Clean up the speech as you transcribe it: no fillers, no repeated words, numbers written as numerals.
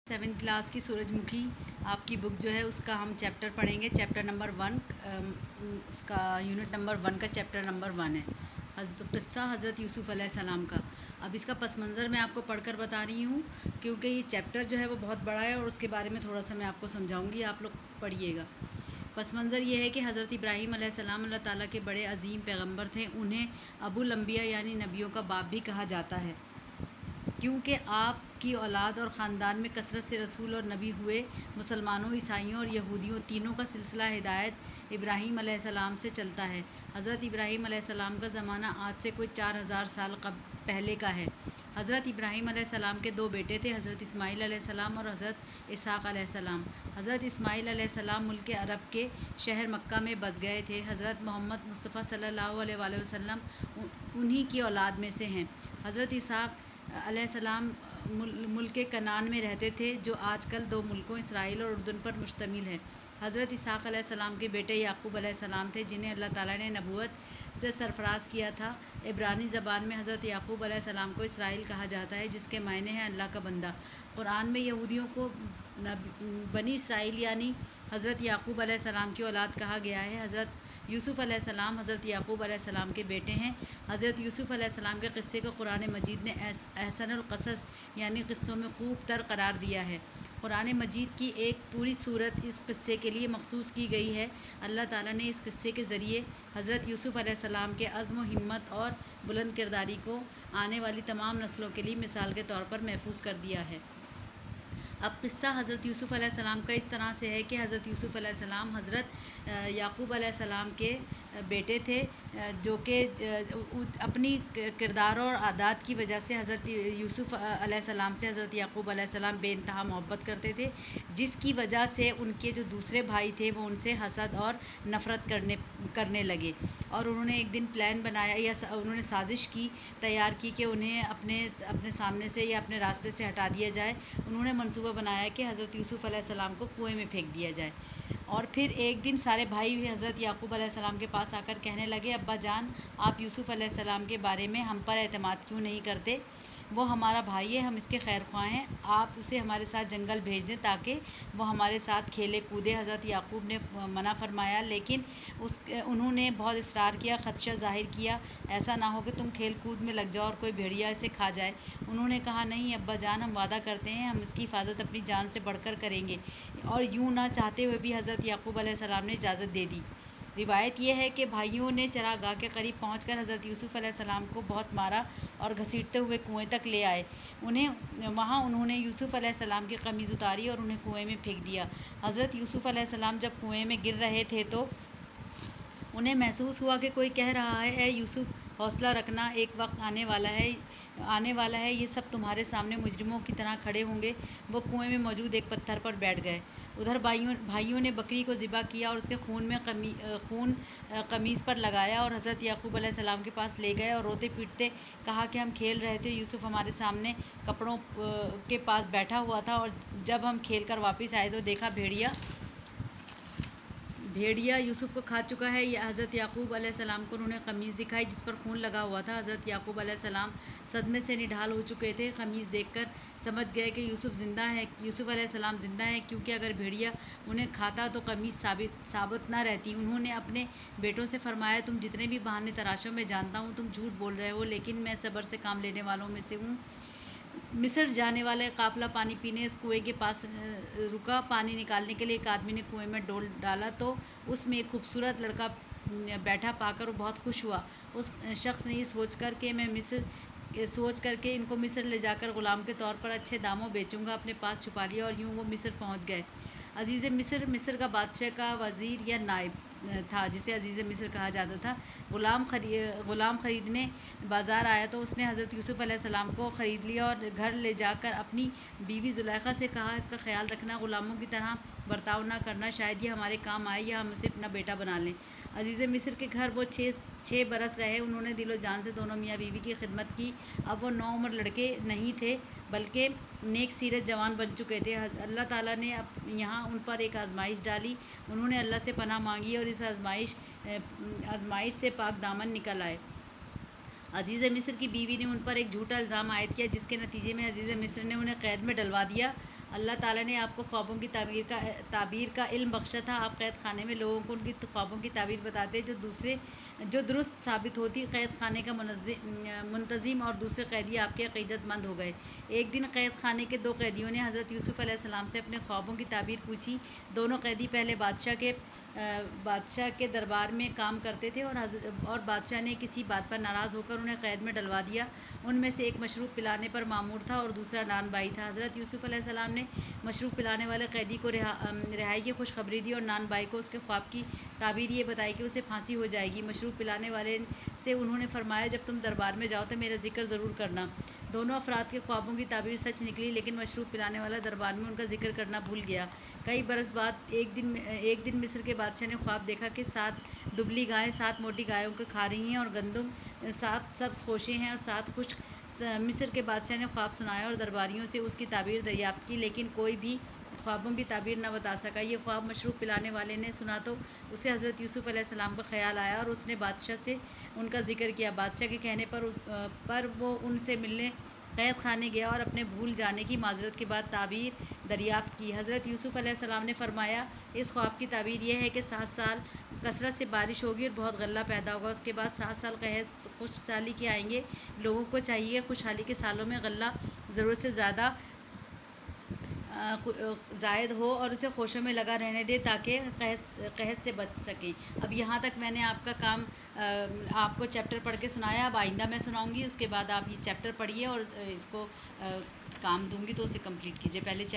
7th class کی سورج مکھی آپ کی بک جو ہے اس کا ہم چیپٹر پڑھیں گے. چیپٹر نمبر 1 اس کا یونٹ نمبر 1 کا چیپٹر نمبر 1 ہے قصہ حضرت یوسف علیہ السلام کا. اب اس کا پس منظر میں آپ کو پڑھ کر بتا رہی ہوں کیونکہ یہ چیپٹر جو ہے وہ بہت بڑا ہے اور اس کے بارے میں تھوڑا سا میں آپ کو سمجھاؤں گی, آپ لوگ پڑھیے گا. پس منظر یہ ہے کہ حضرت ابراہیم علیہ السلام اللہ تعالیٰ کے بڑے عظیم پیغمبر تھے. انہیں ابو الانبیاء یعنی نبیوں کا باپ بھی کہا جاتا ہے کیونکہ آپ کی اولاد اور خاندان میں کثرت سے رسول اور نبی ہوئے. مسلمانوں, عیسائیوں اور یہودیوں تینوں کا سلسلہ ہدایت ابراہیم علیہ السلام سے چلتا ہے. حضرت ابراہیم علیہ السلام کا زمانہ آج سے کوئی 4000 سال پہلے کا ہے. حضرت ابراہیم علیہ السلام کے 2 بیٹے تھے, حضرت اسماعیل علیہ السلام اور حضرت اسحاق علیہ السلام. حضرت اسماعیل علیہ السلام ملک عرب کے شہر مکہ میں بس گئے تھے. حضرت محمد مصطفیٰ صلی اللہ علیہ وآلہ وسلم انہی کی اولاد میں سے ہیں. حضرت اسحاق علیہ السلام ملک کنعان میں رہتے تھے جو آج کل 2 ملکوں اسرائیل اور اردن پر مشتمل ہے. حضرت اسحاق علیہ السلام کے بیٹے یعقوب علیہ السلام تھے جنہیں اللہ تعالیٰ نے نبوت سے سرفراز کیا تھا. عبرانی زبان میں حضرت یعقوب علیہ السلام کو اسرائیل کہا جاتا ہے جس کے معنی ہیں اللہ کا بندہ. قرآن میں یہودیوں کو بنی اسرائیل یعنی حضرت یعقوب علیہ السلام کی اولاد کہا گیا ہے. حضرت یوسف علیہ السلام حضرت یعقوب علیہ السلام کے بیٹے ہیں. حضرت یوسف علیہ السلام کے قصے کو قرآن مجید نے احسن القصص یعنی قصوں میں خوب تر قرار دیا ہے. قرآن مجید کی ایک پوری سورت اس قصے کے لیے مخصوص کی گئی ہے. اللہ تعالیٰ نے اس قصے کے ذریعے حضرت یوسف علیہ السلام کے عزم و ہمت اور بلند کرداری کو آنے والی تمام نسلوں کے لیے مثال کے طور پر محفوظ کر دیا ہے. اب قصہ حضرت یوسف علیہ السلام کا اس طرح سے ہے کہ حضرت یوسف علیہ السلام حضرت یعقوب علیہ السلام کے بیٹے تھے جو کہ اپنی کردار اور عادات کی وجہ سے حضرت یوسف علیہ السلام سے حضرت یعقوب علیہ السلام بے انتہا محبت کرتے تھے, جس کی وجہ سے ان کے جو دوسرے بھائی تھے وہ ان سے حسد اور نفرت کرنے لگے. اور انہوں نے ایک دن پلان بنایا یا انہوں نے سازش تیار کی کہ انہیں اپنے سامنے سے یا اپنے راستے سے ہٹا دیا جائے. انہوں نے منصوبہ بنایا کہ حضرت یوسف علیہ السلام کو کنویں میں پھینک دیا جائے. اور پھر ایک دن سارے بھائی بھی حضرت یعقوب علیہ السلام کے پاس آ کر کہنے لگے, ابا جان آپ یوسف علیہ السلام کے بارے میں ہم پر اعتماد کیوں نہیں کرتے؟ وہ ہمارا بھائی ہے, ہم اس کے خیر خواہ ہیں, آپ اسے ہمارے ساتھ جنگل بھیج دیں تاکہ وہ ہمارے ساتھ کھیلے کودے. حضرت یعقوب نے منع فرمایا لیکن انہوں نے بہت اصرار کیا, خدشہ ظاہر کیا ایسا نہ ہو کہ تم کھیل کود میں لگ جاؤ اور کوئی بھیڑیا اسے کھا جائے. انہوں نے کہا نہیں ابا جان, ہم وعدہ کرتے ہیں ہم اس کی حفاظت اپنی جان سے بڑھ کر کریں گے. اور یوں نہ چاہتے ہوئے بھی حضرت یعقوب علیہ السلام نے اجازت دے دی. روایت یہ ہے کہ بھائیوں نے چراگاہ کے قریب پہنچ کر حضرت یوسف علیہ السلام کو بہت مارا اور گھسیٹتے ہوئے کنویں تک لے آئے. انہوں نے یوسف علیہ السلام کی قمیض اتاری اور انہیں کنویں میں پھینک دیا. حضرت یوسف علیہ السلام جب کنویں میں گر رہے تھے تو انہیں محسوس ہوا کہ کوئی کہہ رہا ہے, اے یوسف حوصلہ رکھنا, ایک وقت آنے والا ہے یہ سب تمہارے سامنے مجرموں کی طرح کھڑے ہوں گے. وہ کنویں میں موجود ایک پتھر پر بیٹھ گئے. ادھر بھائیوں نے بکری کو ذبح کیا اور اس کے خون قمیص پر لگایا اور حضرت یعقوب علیہ السلام کے پاس لے گئے اور روتے پیٹتے کہا کہ ہم کھیل رہے تھے, یوسف ہمارے سامنے کپڑوں کے پاس بیٹھا ہوا تھا اور جب ہم کھیل کر واپس آئے تو دیکھا بھیڑیا یوسف کو کھا چکا ہے. حضرت یعقوب علیہ السلام کو انہوں نے قمیص دکھائی جس پر خون لگا ہوا تھا. حضرت یعقوب علیہ السلام صدمے سے نڈھال ہو چکے تھے. قمیص دیکھ کر سمجھ گئے کہ یوسف علیہ السلام زندہ ہیں کیونکہ اگر بھیڑیا انہیں کھاتا تو قمیص ثابت نہ رہتی. انہوں نے اپنے بیٹوں سے فرمایا, تم جتنے بھی بہانے تراشو میں جانتا ہوں تم جھوٹ بول رہے ہو, لیکن میں صبر سے کام لینے والوں میں سے ہوں. مصر جانے والا قافلہ پانی پینے اس کنویں کے پاس رکا. پانی نکالنے کے لیے ایک آدمی نے کنویں میں ڈول ڈالا تو اس میں ایک خوبصورت لڑکا بیٹھا پا کر وہ بہت خوش ہوا. اس شخص نے یہ سوچ کر کہ ان کو مصر لے جا کر غلام کے طور پر اچھے داموں بیچوں گا, اپنے پاس چھپا لیا اور یوں وہ مصر پہنچ گئے. عزیز مصر کا بادشاہ کا وزیر یا نائب تھا جسے عزیز مصر کہا جاتا تھا. غلام خریدنے بازار آیا تو اس نے حضرت یوسف علیہ السلام کو خرید لیا اور گھر لے جا کر اپنی بیوی زلیخا سے کہا, اس کا خیال رکھنا, غلاموں کی طرح برتاؤ نہ کرنا, شاید یہ ہمارے کام آئے یا ہم اسے اپنا بیٹا بنا لیں. عزیز مصر کے گھر وہ 6 برس رہے. انہوں نے دل و جان سے دونوں میاں بیوی کی خدمت کی. اب وہ نوعمر لڑکے نہیں تھے بلکہ نیک سیرت جوان بن چکے تھے. اللہ تعالیٰ نے یہاں ان پر ایک آزمائش ڈالی. انہوں نے اللہ سے پناہ مانگی اور اس آزمائش سے پاک دامن نکل آئے. عزیز مصر کی بیوی نے ان پر ایک جھوٹا الزام عائد کیا جس کے نتیجے میں عزیز مصر نے انہیں قید میں ڈلوا دیا اللہ تعالیٰ نے آپ کو خوابوں کی تعبیر کا علم بخشا تھا. آپ قید خانے میں لوگوں کو ان کی خوابوں کی تعبیر بتاتے جو درست ثابت ہوتی. قید خانے کا منتظم اور دوسرے قیدی آپ کے عقیدت مند ہو گئے. ایک دن قید خانے کے 2 قیدیوں نے حضرت یوسف علیہ السلام سے اپنے خوابوں کی تعبیر پوچھی. دونوں قیدی پہلے بادشاہ کے دربار میں کام کرتے تھے اور بادشاہ نے کسی بات پر ناراض ہو کر انہیں قید میں ڈلوا دیا. ان میں سے ایک مشروب پلانے پر مامور تھا اور دوسرا نان بائی تھا. حضرت یوسف علیہ السلام نے مشروب پلانے والے قیدی کو رہائی کی خوشخبری دی اور نان بائی کو اس کے خواب کی تعبیر یہ بتائی کہ اسے پھانسی ہو جائے گی. مشروب پلانے والے سے انہوں نے فرمایا جب تم دربار میں جاؤ تو میرا ذکر ضرور کرنا. دونوں افراد کے خوابوں کی تعبیر سچ نکلی, لیکن مشروب پلانے والا دربار میں ان کا ذکر کرنا بھول گیا. کئی برس بعد ایک دن مصر کے بادشاہ نے خواب دیکھا کہ 7 دبلی گائیں 7 موٹی گایوں کو کھا رہی ہیں اور گندم 7 سبز خوشیں ہیں اور 7 خشک. مصر کے بادشاہ نے خواب سنایا اور درباریوں سے اس کی تعبیر دریافت کی, لیکن کوئی بھی خوابوں کی تعبیر نہ بتا سکا. یہ خواب مشروب پلانے والے نے سنا تو اسے حضرت یوسف علیہ السلام کا خیال آیا اور اس نے بادشاہ سے ان کا ذکر کیا. بادشاہ کے کہنے پر وہ ان سے ملنے قید خانے گیا اور اپنے بھول جانے کی معذرت کے بعد تعبیر دریافت کی. حضرت یوسف علیہ السلام نے فرمایا اس خواب کی تعبیر یہ ہے کہ 7 سال کثرت سے بارش ہوگی اور بہت غلہ پیدا ہوگا. اس کے بعد 7 سال قحط خشک سالی کے آئیں گے. لوگوں کو چاہیے خوشحالی کے سالوں میں غلہ ضرورت سے زیادہ زائد ہو اور اسے خوشوں میں لگا رہنے دے تاکہ قحط سے بچ سکیں. اب یہاں تک میں نے آپ کو چیپٹر پڑھ کے سنایا. اب آئندہ میں سناؤں گی, اس کے بعد آپ یہ چیپٹر پڑھیے اور اس کو کام دوں گی تو اسے کمپلیٹ کیجیے. پہلے چیپٹر